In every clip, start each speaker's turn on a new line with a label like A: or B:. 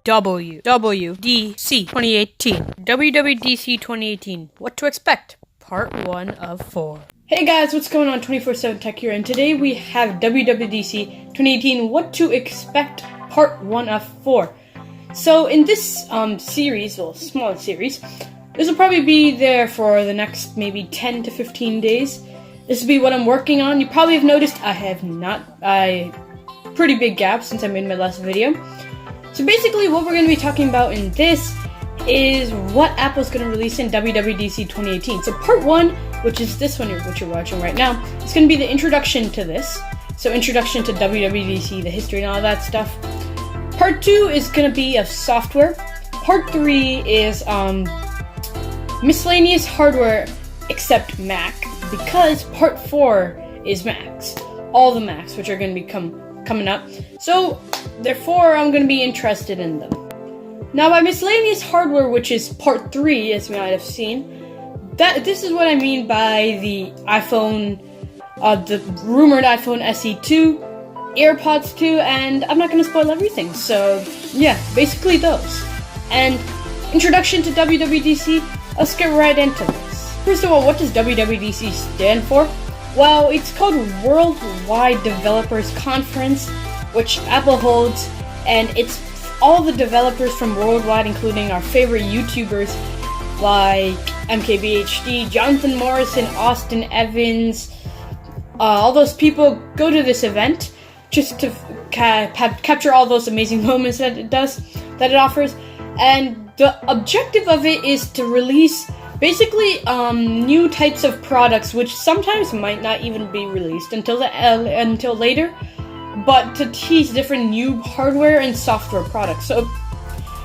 A: WWDC 2018. WWDC 2018. What to expect? Part 1 of 4. Hey guys, what's going on? 24/7 Tech here, and today we have WWDC 2018. What to expect? Part 1 of 4. So in this series, well, small series, this will probably be there for the next maybe 10 to 15 days. This will be what I'm working on. You probably have noticed I pretty big gap since I made my last video. So basically what we're going to be talking about in this is what Apple's going to release in WWDC 2018. So part 1, which is this one which you're watching right now, it's going to be the introduction to this. So introduction to WWDC, the history and all that stuff. Part 2 is going to be of software. Part 3 is miscellaneous hardware except Mac, because part 4 is Macs. All the Macs, which are going to be coming up. So therefore, I'm going to be interested in them. Now, by miscellaneous hardware, which is part 3, as you might have seen, this is what I mean by the iPhone, the rumored iPhone SE 2, AirPods 2, and I'm not going to spoil everything. So yeah, basically those. And introduction to WWDC, let's get right into this. First of all, what does WWDC stand for? Well, it's called Worldwide Developers Conference, which Apple holds, and it's all the developers from worldwide, including our favorite YouTubers like MKBHD, Jonathan Morrison, Austin Evans. All those people go to this event just to capture all those amazing moments that it offers. And the objective of it is to release basically new types of products, which sometimes might not even be released until later, but to tease different new hardware and software products. So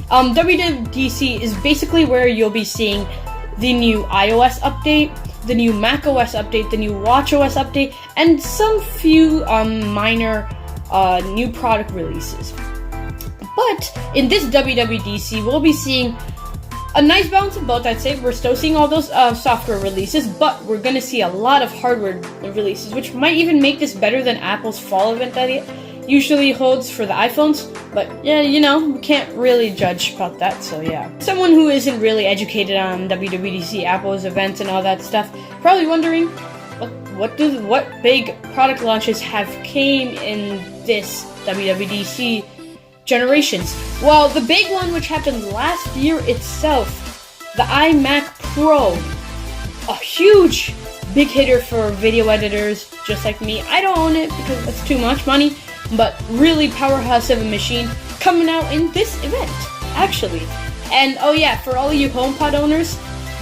A: WWDC is basically where you'll be seeing the new iOS update, the new macOS update, the new watchOS update, and some few minor new product releases. But in this WWDC, we'll be seeing a nice balance of both. I'd say we're still seeing all those software releases, but we're going to see a lot of hardware releases, which might even make this better than Apple's fall event that it usually holds for the iPhones. But yeah, you know, we can't really judge about that, so yeah. Someone who isn't really educated on WWDC, Apple's events and all that stuff, probably wondering, what big product launches have came in this WWDC generations? Well, the big one which happened last year itself, the iMac Pro, a huge big hitter for video editors just like me. I don't own it because that's too much money, but really powerhouse of a machine coming out in this event, actually. And oh yeah, for all of you HomePod owners,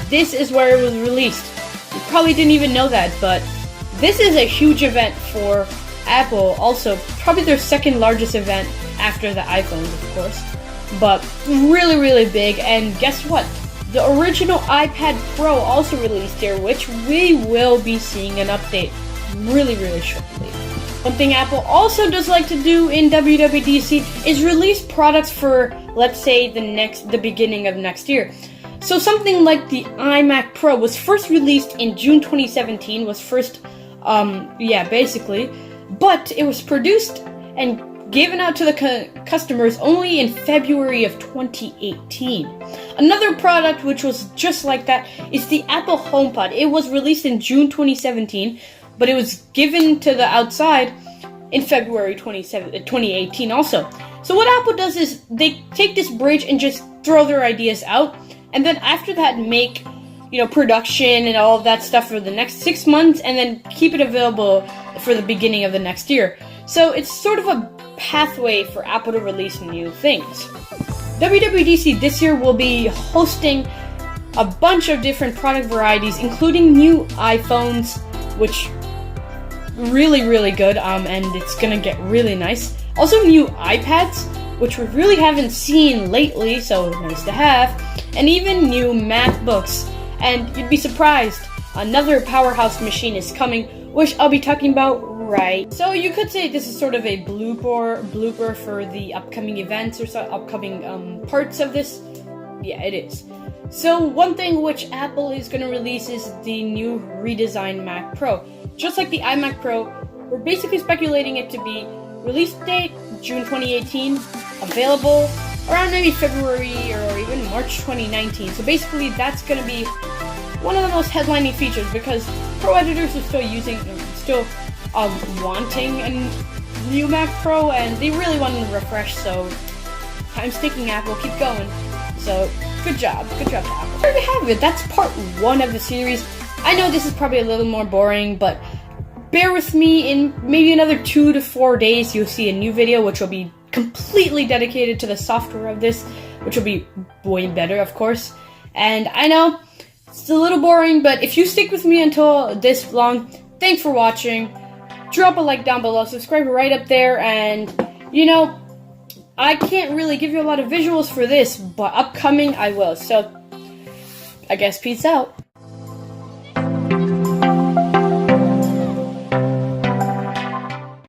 A: this is where it was released. You probably didn't even know that, but this is a huge event for Apple. Also, probably their second largest event after the iPhones, of course, but really, really big. And guess what? The original iPad Pro also released here, which we will be seeing an update really, really shortly. One thing Apple also does like to do in WWDC is release products for, let's say, the beginning of next year. So something like the iMac Pro was first released in June 2017, but it was produced and given out to the customers only in February of 2018. Another product which was just like that is the Apple HomePod. It was released in June 2017, but it was given to the outside in February 2018 also. So what Apple does is they take this bridge and just throw their ideas out, and then after that make, you know, production and all of that stuff for the next 6 months, and then keep it available for the beginning of the next year. So it's sort of a pathway for Apple to release new things. WWDC this year will be hosting a bunch of different product varieties, including new iPhones, which really, really good, and it's gonna get really nice. Also new iPads, which we really haven't seen lately, so nice to have, and even new MacBooks. And you'd be surprised, another powerhouse machine is coming, which I'll be talking about right. So you could say this is sort of a blooper for the upcoming events or upcoming parts of this. Yeah, it is. So one thing which Apple is going to release is the new redesigned Mac Pro. Just like the iMac Pro, we're basically speculating it to be release date June 2018, available around maybe February or even March 2019. So basically, that's going to be one of the most headlining features because pro editors are still wanting a new Mac Pro, and they really want to refresh. So time's ticking, Apple, keep going. So good job to Apple. There you have it. That's part 1 of the series. I know this is probably a little more boring, but bear with me. In maybe another 2 to 4 days, you'll see a new video, which will be completely dedicated to the software of this, which will be way better, of course. And I know it's a little boring, but if you stick with me until this long, thanks for watching. Drop a like down below, subscribe right up there, and I can't really give you a lot of visuals for this, but upcoming I will. So I guess peace out.